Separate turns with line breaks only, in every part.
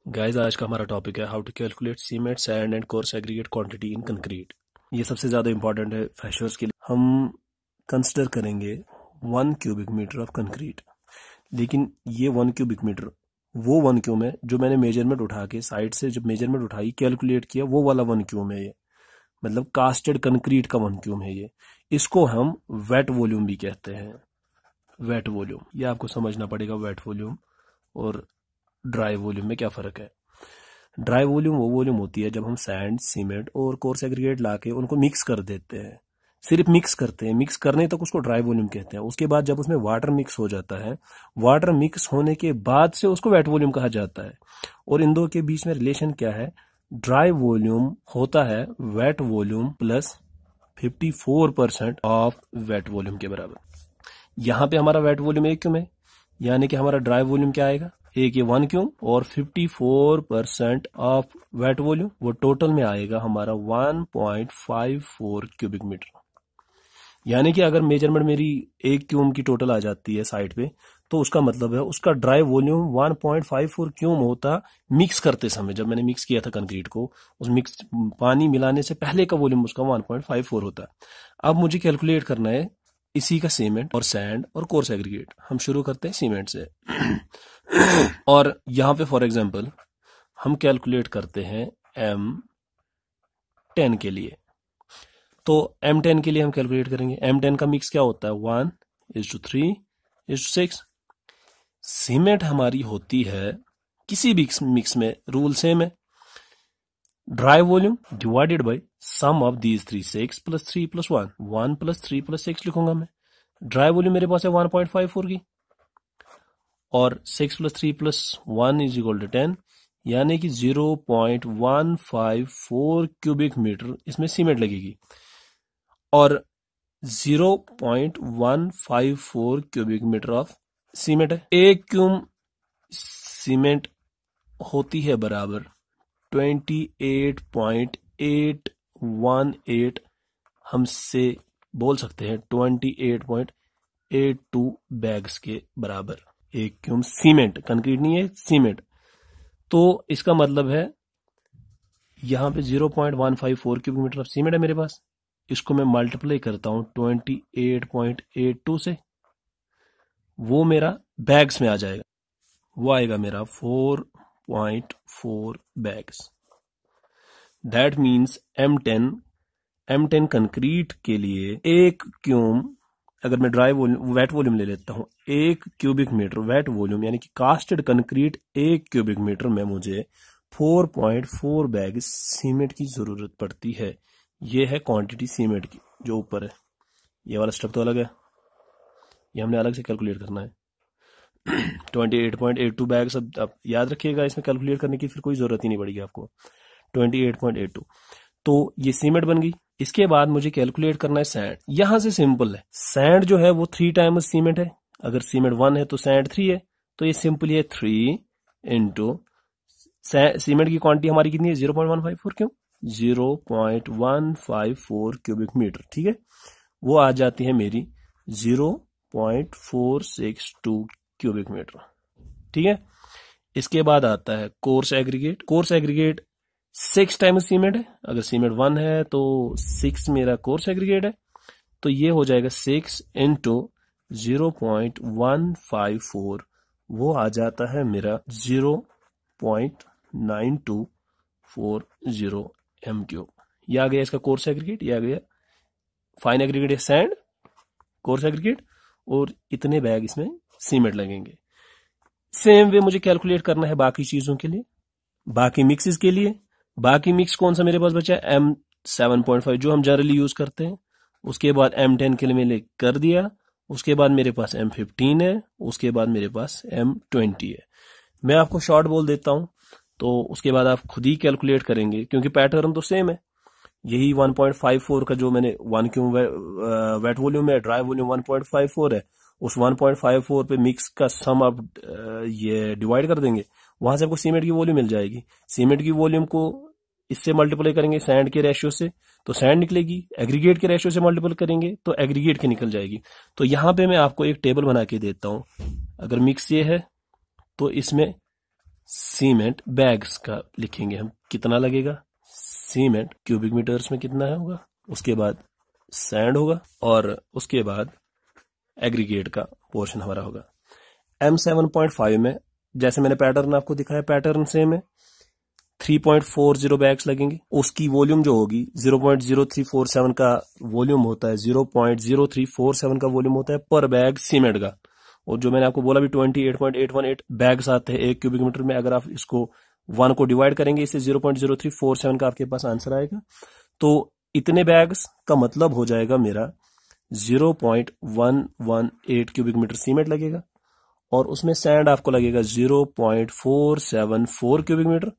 Guys, आज का हमारा टॉपिक है how to calculate cement sand and coarse aggregate quantity in concrete. ये सबसे ज़्यादा इंपॉर्टेंट है फ्रेशर्स के लिए। हम कंसिडर करेंगे 1 क्यूबिक मीटर ऑफ कंक्रीट, लेकिन ये 1 क्यूबिक मीटर वो 1 क्यूब है जो मैंने मेजरमेंट उठा के साइड से जब मेजरमेंट उठाई कैलकुलेट किया, वो वाला 1 क्यूब है ये, मतलब कास्टेड कंक्रीट का 1 क्यूब है ये। इसको हम वेट वॉल्यूम भी कहते हैं। वेट वॉल्यूम, ये आपको समझना पड़ेगा। वेट वॉल्यूम और ड्राई वॉल्यूम में क्या फ़र्क है। ड्राई वॉल्यूम वो वॉल्यूम होती है जब हम सैंड, सीमेंट और कोर्स एग्रीगेट लाके उनको मिक्स कर देते हैं। सिर्फ मिक्स करते हैं, मिक्स करने तक उसको ड्राई वॉल्यूम कहते हैं। उसके बाद जब उसमें वाटर मिक्स हो जाता है, वाटर मिक्स होने के बाद से उसको वेट वॉल्यूम कहा जाता है। और इन दो के बीच में रिलेशन क्या है? ड्राई वॉल्यूम होता है wet volume plus 54% of wet volume के बराबर। यहाँ पे हमारा वेट वॉल्यूम 1 क्यूब है, यानी कि हमारा ड्राई वॉल्यूम क्या आएगा? एक ये 1 क्यूब और 54% ऑफ वेट वॉल्यूम, वो टोटल में आएगा हमारा 1.54 क्यूबिक मीटर। यानी कि अगर मेजरमेंट मेरी 1 क्यूब की टोटल आ जाती है साइड पे, तो उसका मतलब है उसका ड्राई वॉल्यूम 1.54 क्यूब होता मिक्स करते समय। जब मैंने मिक्स किया था कंक्रीट को, उस मिक्स पानी मिलाने से पहले का वॉल्यूम उसका 1.54 होता है। अब मुझे कैलकुलेट करना है इसी का सीमेंट और सैंड और कोर्स एग्रीगेट। हम शुरू करते हैं सीमेंट से। और यहां पे फॉर एग्जांपल हम कैलकुलेट करते हैं M10 के लिए। तो M10 के लिए हम कैलकुलेट करेंगे। M10 का मिक्स क्या होता है? 1:3:6। सीमेंट हमारी होती है किसी भी मिक्स में रूल सेम है, dry volume divided by sum of these 3, 6 + 3 + 1, 1 + 3 + 6 लिखूंगा मैं। ड्राई वॉल्यूम मेरे पास है 1.54 की, और 6 + 3 + 1 = 10, यानी कि 0.154 क्यूबिक मीटर इसमें सीमेंट लगेगी। और 0.154 क्यूबिक मीटर ऑफ सीमेंट है। 1 क्यूब सीमेंट होती है बराबर 28.818, हमसे बोल सकते हैं 28.82 बैग्स के बराबर। 1 क्यूब सीमेंट, कंक्रीट नहीं है, सीमेंट। तो इसका मतलब है यहां पे 0.154 क्यूबिक मीटर ऑफ सीमेंट है मेरे पास। इसको मैं मल्टीप्लाई करता हूं 28.82 से, वो मेरा बैग्स में आ जाएगा। वो आएगा मेरा 4.4 bags. That means M10 concrete के लिए 1 क्यूब, अगर मैं ड्राई वॉल्यूम वेट वॉल्यूम ले लेता हूं 1 क्यूबिक मीटर वेट वॉल्यूम, यानी कि कास्टेड कंक्रीट 1 क्यूबिक मीटर में मुझे 4.4 बैग सीमेंट की जरूरत पड़ती है। ये है क्वांटिटी सीमेंट की जो ऊपर है। ये वाला स्टेप तो अलग है, ये हमने अलग से कैलकुलेट करना है। 28.82 बैग्स। अब आप याद रखिएगा, इसमें कैलकुलेट करने की फिर कोई जरूरत ही नहीं पड़ेगी आपको। 28.82, तो ये सीमेंट बन गई। इसके बाद मुझे कैलकुलेट करना है सैंड। यहां से सिंपल है, सैंड जो है वो 3 टाइम्स सीमेंट है। अगर सीमेंट 1 है तो सैंड 3 है, तो ये सिंपली है 3 इंटू सीमेंट की क्वांटिटी हमारी कितनी है? 0.154 क्यों? 0.154 क्यूबिक मीटर, ठीक है। वो आ जाती है मेरी 0.462 क्यूबिक मीटर, ठीक है। इसके बाद आता है coarse aggregate. Coarse aggregate 6 times cement है। अगर सीमेंट 1 है तो 6 मेरा कोर्स एग्रीगेट है, तो ये हो जाएगा 6 इंटू 0.154, वो आ जाता है मेरा 0.9240 एम क्यूब। यह आ गया इसका कोर्स एग्रीगेट, यह आ गया fine aggregate sand, coarse aggregate, और इतने बैग इसमें सीमेंट लगेंगे। सेम वे मुझे कैलकुलेट करना है बाकी चीजों के लिए, बाकी मिक्सेस के लिए। बाकी मिक्स कौन सा मेरे पास बचा है? M7.5 जो हम जनरली यूज करते हैं। उसके बाद M10 के लिए मैंने कर दिया। उसके बाद मेरे पास M15 है। उसके बाद मेरे पास M20 है। मैं आपको शॉर्ट बोल देता हूं, तो उसके बाद आप खुद ही कैलकुलेट करेंगे, क्योंकि पैटर्न तो सेम है। यही 1.54 का जो मैंने 1 क्यूब वेट वॉल्यूम है, ड्राई वॉल्यूम 1.54 है, उस 1.54 पे मिक्स का सम आप ये डिवाइड कर देंगे, वहां से आपको सीमेंट की वॉल्यूम मिल जाएगी। सीमेंट की वॉल्यूम को इससे मल्टीप्लाई करेंगे सैंड के रेशियो से, तो सैंड निकलेगी। एग्रीगेट के रेशियो से मल्टीप्लाई करेंगे तो एग्रीगेट की निकल जाएगी। तो यहां पे मैं आपको एक टेबल बना के देता हूं। अगर मिक्स ये है तो इसमें सीमेंट बैग्स का लिखेंगे हम, कितना लगेगा, सीमेंट क्यूबिक मीटर्स में कितना होगा, उसके बाद सैंड होगा और उसके बाद एग्रीगेट का पोर्शन हमारा होगा। M7.5 में जैसे मैंने पैटर्न आपको दिखाया, पैटर्न सेम है, 3.40 बैग्स लगेंगे। उसकी वॉल्यूम जो होगी 0.0347 का वॉल्यूम होता है, 0.0347 का वॉल्यूम होता है पर बैग सीमेंट का। और जो मैंने आपको बोला भी 28.818 बैग्स आते हैं 1 क्यूबिक मीटर में। अगर आप इसको 1 को डिवाइड करेंगे इससे 0.0347 का आपके पास आंसर आएगा। तो इतने बैग्स का मतलब हो जाएगा मेरा 0.118 क्यूबिक मीटर सीमेंट लगेगा और उसमें सैंड आपको लगेगा 0.474 क्यूबिक मीटर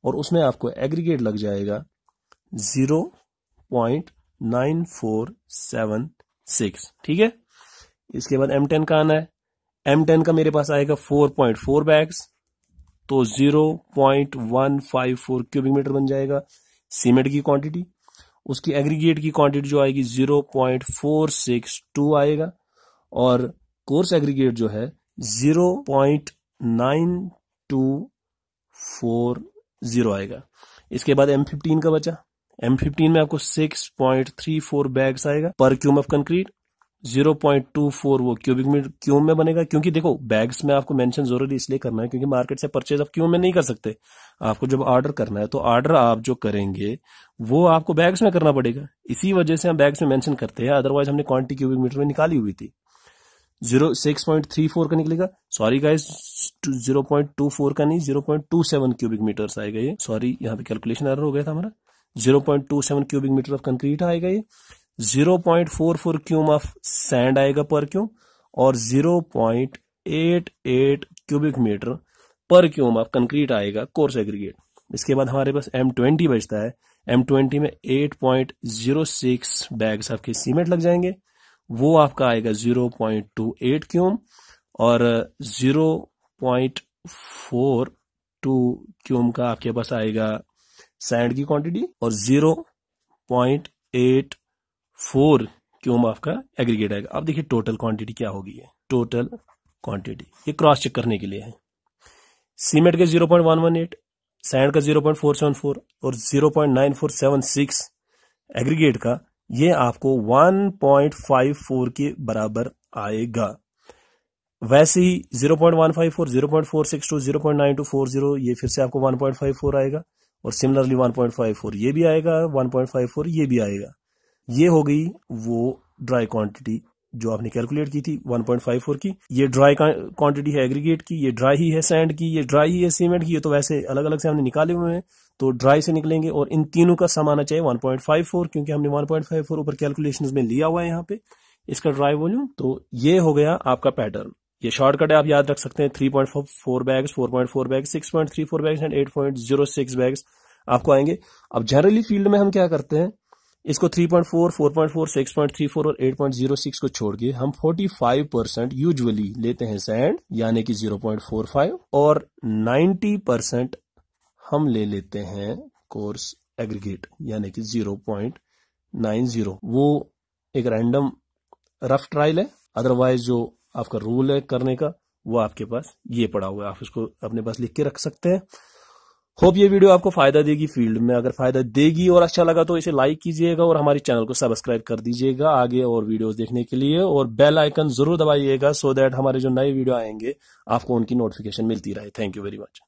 और उसमें आपको एग्रीगेट लग जाएगा 0.9476। ठीक है। इसके बाद M10 का आना है। M10 का मेरे पास आएगा 4.4 बैग्स, तो 0.154 क्यूबिक मीटर बन जाएगा सीमेंट की क्वांटिटी। उसकी एग्रीगेट की क्वांटिटी जो आएगी 0.462 आएगा और कोर्स एग्रीगेट जो है 0.9240 आएगा। इसके बाद M15 का बचा। M15 में आपको 6.34 बैग्स आएगा पर क्यूब ऑफ कंक्रीट, 0.24 वो क्यूब में बनेगा। क्योंकि देखो बैग्स में आपको मेंशन जरूरी इसलिए करना है क्योंकि मार्केट से परचेज आप क्यूब में नहीं कर सकते। आपको जब ऑर्डर करना है तो ऑर्डर आप जो करेंगे वो आपको बैग्स में करना पड़ेगा, इसी वजह से हम बैग्स में मेंशन करते हैं। अदरवाइज हमने क्वांटिटी क्यूबिक मीटर में निकाली हुई थी। 6.34 का निकलेगा, सॉरी गाइस 0.24 का नहीं 0.27 क्यूबिक मीटर्स आएगा ये, सॉरी यहाँ पे कैलकुलेशन एरर हो गया था हमारा। 0.27 क्यूबिक मीटर ऑफ कंक्रीट आएगा ये, 0.44 क्यूब ऑफ सैंड आएगा पर क्यूब और 0.88 क्यूबिक मीटर पर क्यूब ऑफ कंक्रीट आएगा कोर्स एग्रीगेट। इसके बाद हमारे पास M20 बचता है। M20 में 8.06 बैग्स आपके सीमेंट लग जाएंगे, वो आपका आएगा 0.28 क्यूब और 0.42 क्यूब का आपके पास आएगा सैंड की क्वांटिटी और 0.84 क्यूब आपका एग्रीगेट आएगा। अब देखिए टोटल क्वांटिटी क्या होगी है, टोटल क्वांटिटी ये क्रॉस चेक करने के लिए है। सीमेंट के 0.118, सैंड का 0.474 और 0.9476 एग्रीगेट का, ये आपको 1.54 के बराबर आएगा। वैसे ही 0.154, 0.462, 0.9240 ये फिर से आपको 1.54 आएगा और सिमिलरली 1.54 ये भी आएगा, 1.54 ये भी आएगा। ये हो गई वो ड्राई क्वांटिटी जो आपने कैलकुलेट की थी 1.54 की। ये ड्राई क्वांटिटी है एग्रीगेट की, ये ड्राई ही है सैंड की, ये ड्राई ही है सीमेंट की। ये तो वैसे अलग अलग से हमने निकाले हुए हैं तो ड्राई से निकलेंगे और इन तीनों का सम आना चाहिए 1.54 क्योंकि हमने 1.54 ऊपर कैलकुलेशंस में लिया हुआ है यहाँ पे इसका ड्राई वॉल्यूम। तो ये हो गया आपका पैटर्न। ये शॉर्टकट है, आप याद रख सकते हैं। 3.4 bags, 4.4 bags, 6.34 bags and 8.06 bags आपको आएंगे। अब जनरली फील्ड में हम क्या करते हैं, इसको 3.4, 4.4, 6.34 और 8.06 को छोड़ के हम 45% यूजुअली लेते हैं सैंड यानी कि 0.45 और 90% हम ले लेते हैं कोर्स एग्रीगेट यानी कि 0.90। वो एक रैंडम रफ ट्रायल है, अदरवाइज जो आपका रूल है करने का वो आपके पास ये पड़ा हुआ है, आप इसको अपने पास लिख के रख सकते हैं। होप ये वीडियो आपको फायदा देगी फील्ड में। अगर फायदा देगी और अच्छा लगा तो इसे लाइक कीजिएगा और हमारे चैनल को सब्सक्राइब कर दीजिएगा आगे और वीडियोस देखने के लिए, और बेल आइकन जरूर दबाइएगा सो दैट हमारे जो नए वीडियो आएंगे आपको उनकी नोटिफिकेशन मिलती रहे। Thank you very much.